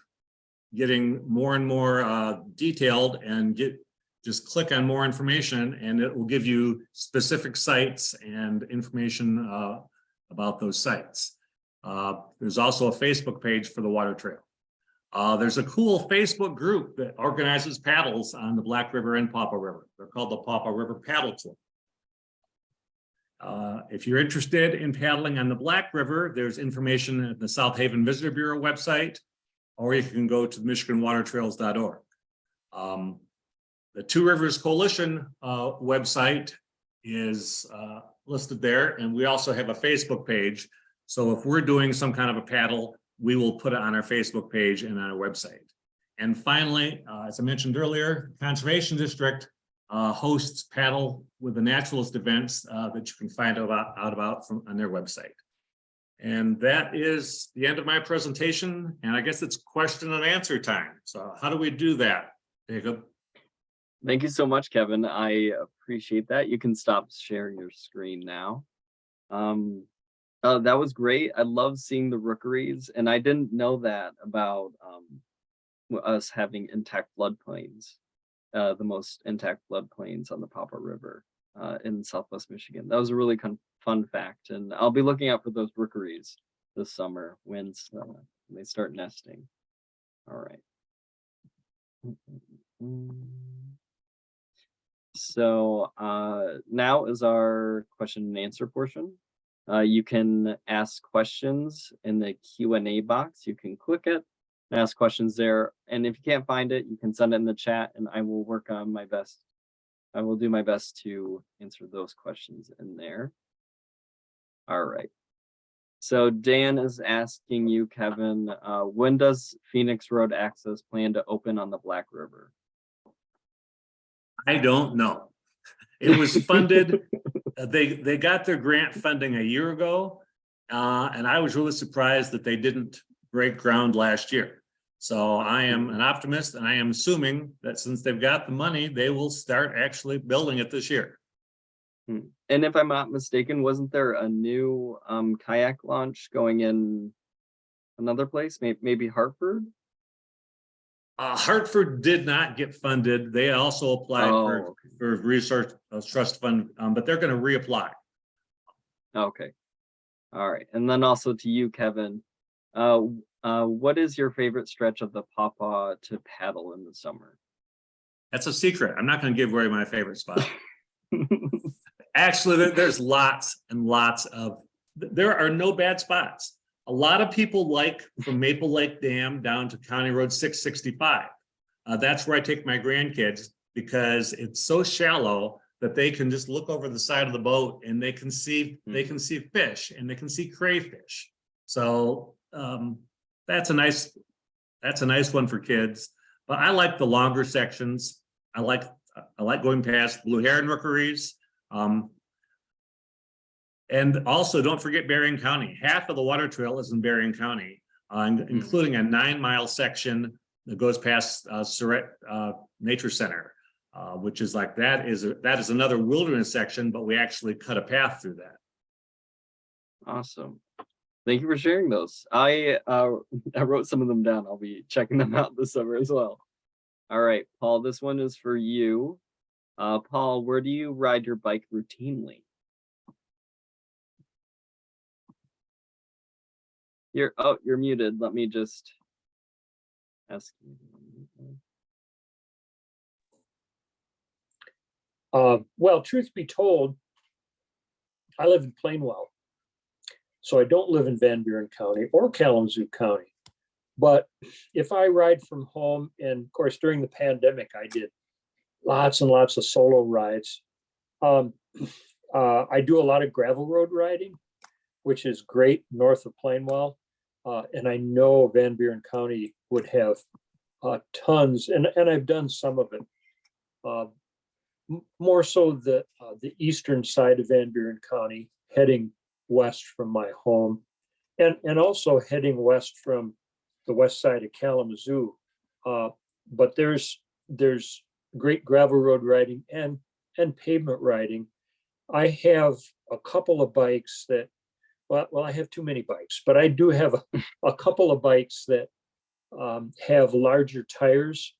getting more and more detailed and just click on more information, and it will give you specific sites and information about those sites. There's also a Facebook page for the water trail. There's a cool Facebook group that organizes paddles on the Black River and Pawpaw River. They're called the Pawpaw River Paddle Club. If you're interested in paddling on the Black River, there's information at the South Haven Visitor Bureau website, or you can go to michiganwatertrails.org. The Two Rivers Coalition website is listed there, and we also have a Facebook page. So if we're doing some kind of a paddle, we will put it on our Facebook page and on our website. And finally, as I mentioned earlier, the Conservation District hosts paddle with the naturalist events that you can find out about on their website. And that is the end of my presentation. And I guess it's question and answer time. So how do we do that, Jacob? Thank you so much, Kevin. I appreciate that. You can stop sharing your screen now. That was great. I love seeing the rookeries, and I didn't know that about us having intact floodplains, the most intact floodplains on the Pawpaw River in Southwest Michigan. That was a really fun fact, and I'll be looking out for those rookeries this summer when they start nesting. All right. So now is our question and answer portion. You can ask questions in the Q&A box. You can click it and ask questions there. And if you can't find it, you can send it in the chat and I will work on my best. I will do my best to answer those questions in there. All right. So Dan is asking you, Kevin, when does Phoenix Road access plan to open on the Black River? I don't know. It was funded. They got their grant funding a year ago, and I was really surprised that they didn't break ground last year. So I am an optimist, and I am assuming that since they've got the money, they will start actually building it this year. And if I'm not mistaken, wasn't there a new kayak launch going in another place, maybe Hartford? Hartford did not get funded. They also applied for research trust fund, but they're going to reapply. Okay. All right. And then also to you, Kevin, what is your favorite stretch of the Pawpaw to paddle in the summer? That's a secret. I'm not going to give away my favorite spot. Actually, there's lots and lots of, there are no bad spots. A lot of people like from Maple Lake Dam down to County Road 665. That's where I take my grandkids because it's so shallow that they can just look over the side of the boat and they can see fish and they can see crayfish. So that's a nice one for kids. But I like the longer sections. I like going past Blue Heron rookeries. And also, don't forget Buren County. Half of the water trail is in Buren County, including a 9-mile section that goes past Surratt Nature Center, which is like that is another wilderness section, but we actually cut a path through that. Awesome. Thank you for sharing those. I wrote some of them down. I'll be checking them out this summer as well. All right, Paul, this one is for you. Paul, where do you ride your bike routinely? You're muted. Let me just ask you. Well, truth be told, I live in Plainwell. So I don't live in Van Buren County or Kalamazoo County. But if I ride from home, and of course, during the pandemic, I did lots and lots of solo rides. I do a lot of gravel road riding, which is great north of Plainwell. And I know Van Buren County would have tons, and I've done some of it. More so the eastern side of Van Buren County, heading west from my home, and also heading west from the west side of Kalamazoo. But there's great gravel road riding and pavement riding. I have a couple of bikes that, well, I have too many bikes, but I do have a couple of bikes that have larger tires.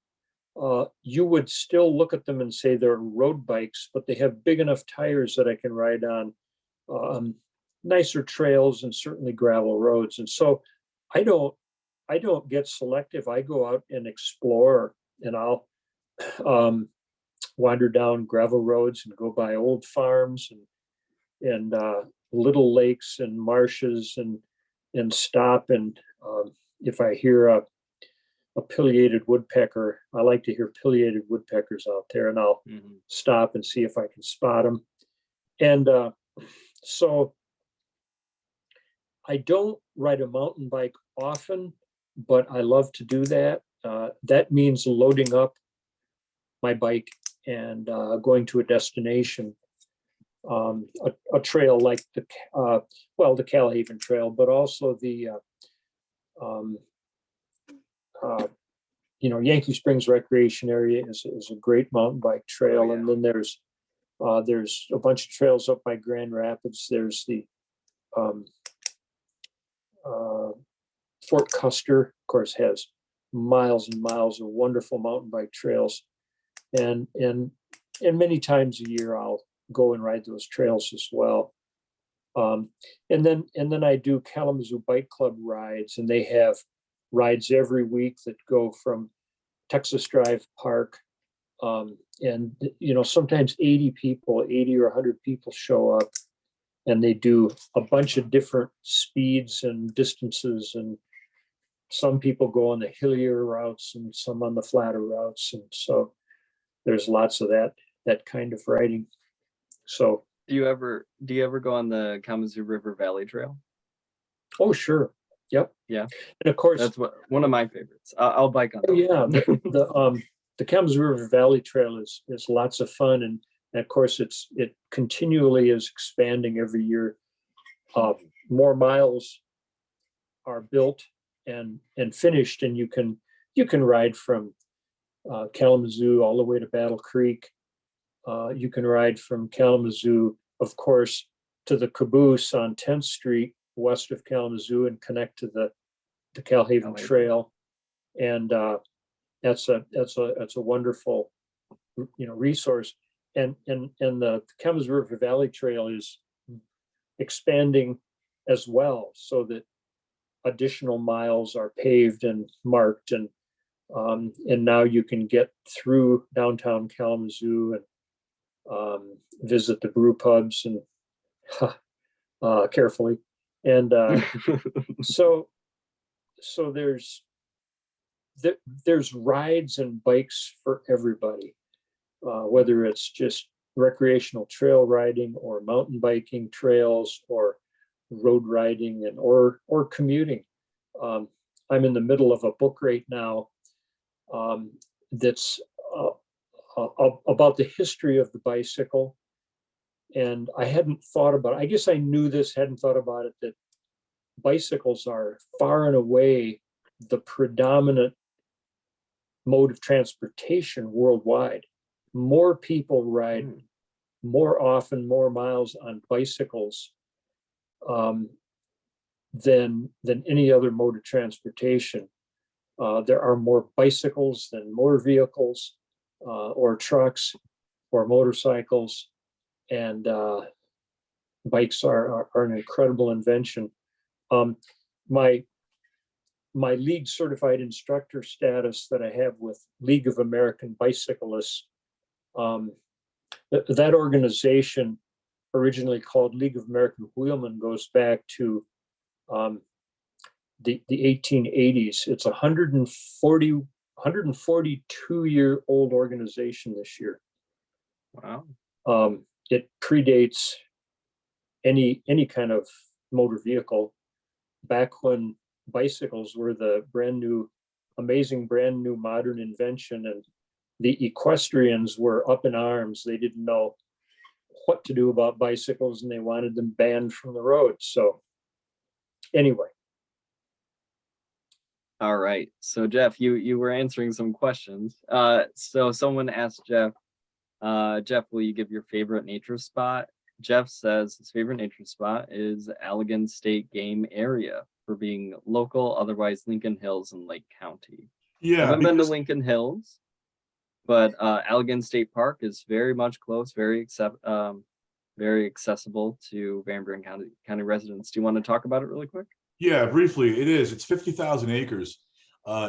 You would still look at them and say they're road bikes, but they have big enough tires that I can ride on nicer trails and certainly gravel roads. And so I don't get selective. I go out and explore, and I'll wander down gravel roads and go by old farms and little lakes and marshes and stop. And if I hear a pileated woodpecker, I like to hear pileated woodpeckers out there, and I'll stop and see if I can spot them. And so I don't ride a mountain bike often, but I love to do that. That means loading up my bike and going to a destination, a trail like the Kal-Haven Trail, but also the Yankee Springs Recreation Area is a great mountain bike trail. And then there's a bunch of trails up by Grand Rapids. There's the Fort Custer, of course, has miles and miles of wonderful mountain bike trails. And many times a year, I'll go and ride those trails as well. And then I do Kalamazoo Bike Club rides, and they have rides every week that go from Texas Drive Park. And, sometimes 80 or 100 people show up, and they do a bunch of different speeds and distances. And some people go on the hillier routes and some on the flatter routes. And so there's lots of that kind of riding. So. Do you ever go on the Kalamazoo River Valley Trail? Oh, sure. Yep. Yeah. And of course, That's one of my favorites. I'll bike on that. yeah, the Kalamazoo River Valley Trail is lots of fun, and of course it continually is expanding every year. More miles are built and finished, and you can ride from Kalamazoo all the way to Battle Creek. You can ride from Kalamazoo, of course, to the Caboose on 10th Street west of Kalamazoo and connect to the Kal-Haven Trail. And that's a wonderful, resource. And the Kalamazoo River Valley Trail is expanding as well, so that additional miles are paved and marked, and now you can get through downtown Kalamazoo and visit the brew pubs and carefully. And so there's rides and bikes for everybody, whether it's just recreational trail riding or mountain biking trails or road riding or commuting. I'm in the middle of a book right now that's about the history of the bicycle. And I hadn't thought about it. I guess I knew this, hadn't thought about it, that bicycles are far and away the predominant mode of transportation worldwide. More people ride more often, more miles on bicycles than any other mode of transportation. There are more bicycles than motor vehicles or trucks or motorcycles, and bikes are an incredible invention. My league certified instructor status that I have with League of American Bicyclists, that organization, originally called League of American Wheelmen, goes back to the 1880s. It's 142-year-old organization this year. Wow. It predates any kind of motor vehicle. Back when bicycles were the amazing brand new modern invention, and the equestrians were up in arms. They didn't know what to do about bicycles, and they wanted them banned from the road. So anyway. All right. So Jeff, you were answering some questions. So someone asked Jeff, will you give your favorite nature spot? Jeff says his favorite nature spot is Allegan State Game Area for being local, otherwise Lincoln Hills and Lake County. Yeah, I haven't been to Lincoln Hills, but Allegan State Park is very much close, very accessible to Van Buren County residents. Do you want to talk about it really quick? Yeah, briefly, it is. It's 50,000 acres,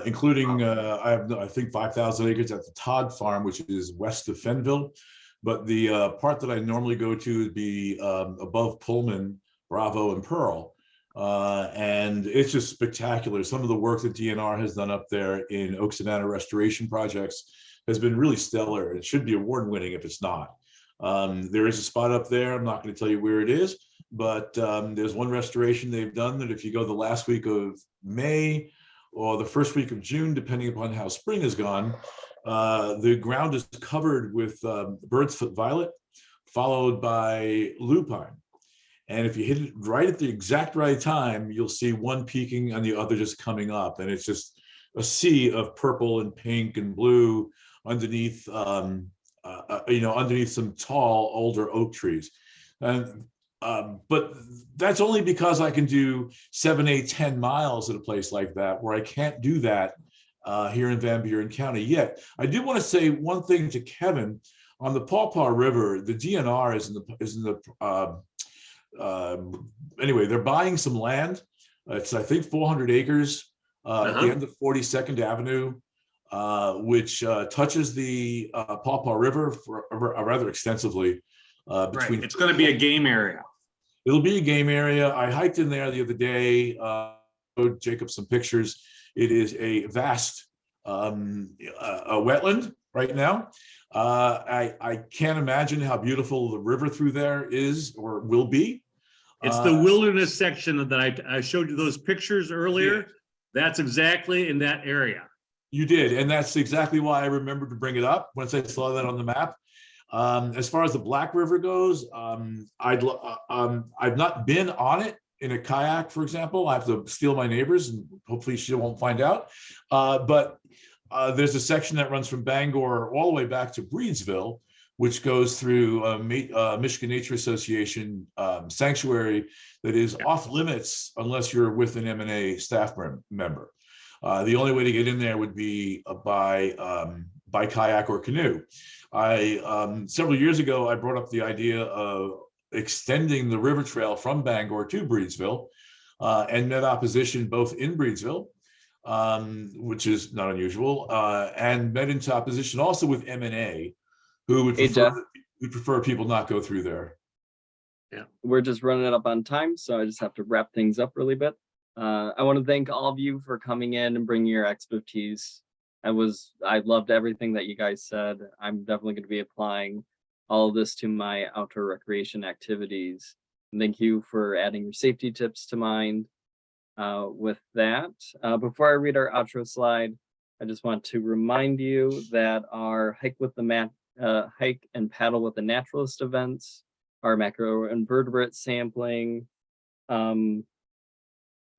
including I think 5,000 acres at the Todd Farm, which is west of Fenville. But the part that I normally go to would be above Pullman, Bravo, and Pearl. And it's just spectacular. Some of the work that DNR has done up there in Oak Savannah restoration projects has been really stellar. It should be award-winning if it's not. There is a spot up there. I'm not going to tell you where it is, but there's one restoration they've done that if you go the last week of May or the first week of June, depending upon how spring has gone, the ground is covered with bird's foot violet, followed by lupine. And if you hit it right at the exact right time, you'll see one peaking and the other just coming up. And it's just a sea of purple and pink and blue underneath, underneath some tall, older oak trees. And but that's only because I can do 7, 8, 10 miles at a place like that, where I can't do that here in Van Buren County yet. I do want to say one thing to Kevin. On the Paw Paw River, the DNR is in the anyway, they're buying some land. It's, I think, 400 acres at the end of 42nd Avenue, which touches the Paw Paw River rather extensively. Right, it's going to be a game area. It'll be a game area. I hiked in there the other day, showed Jacob some pictures. It is a vast a wetland right now. I can't imagine how beautiful the river through there is or will be. It's the wilderness section that I showed you those pictures earlier. Yeah. That's exactly in that area. You did, and that's exactly why I remembered to bring it up once I saw that on the map. As far as the Black River goes, I've not been on it in a kayak, for example. I have to steal my neighbor's, and hopefully she won't find out. But there's a section that runs from Bangor all the way back to Breedsville, which goes through Michigan Nature Association sanctuary that is off limits unless you're with an M&A staff member. The only way to get in there would be by kayak or canoe. Several years ago, I brought up the idea of extending the river trail from Bangor to Breedsville, and met opposition both in Breedsville, which is not unusual, and met into opposition also with M&A, who would prefer people not go through there. Yeah, we're just running it up on time, so I just have to wrap things up really bit. I want to thank all of you for coming in and bringing your expertise. I loved everything that you guys said. I'm definitely going to be applying all of this to my outdoor recreation activities. And thank you for adding your safety tips to mind. With that, before I read our outro slide, I just want to remind you that our hike and paddle with the naturalist events, our macroinvertebrate sampling,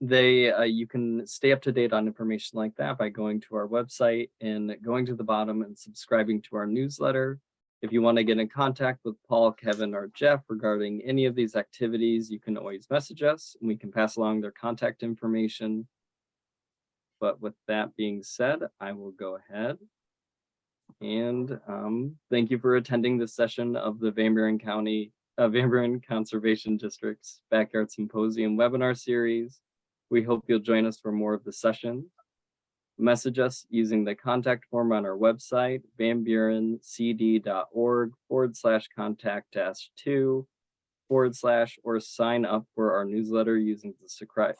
you can stay up to date on information like that by going to our website and going to the bottom and subscribing to our newsletter. If you want to get in contact with Paul, Kevin, or Jeff regarding any of these activities, you can always message us and we can pass along their contact information. But with that being said, I will go ahead and thank you for attending this session of the Van Buren Conservation District's Backyard Symposium webinar series. We hope you'll join us for more of the session. Message us using the contact form on our website, vanburencd.org/contact-2/ or sign up for our newsletter using the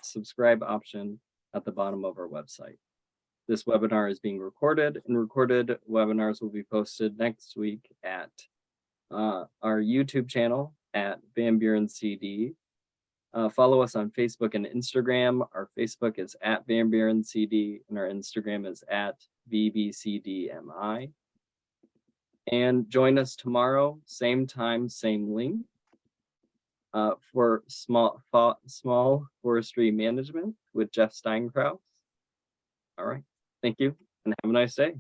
subscribe option at the bottom of our website. This webinar is being recorded, and recorded webinars will be posted next week at our YouTube channel at Van Buren CD. Follow us on Facebook and Instagram. Our Facebook is at Van Buren CD, and our Instagram is at VBCDMI. And join us tomorrow, same time, same link, for small forestry management with Jeff Steinkraus. All right, thank you, and have a nice day.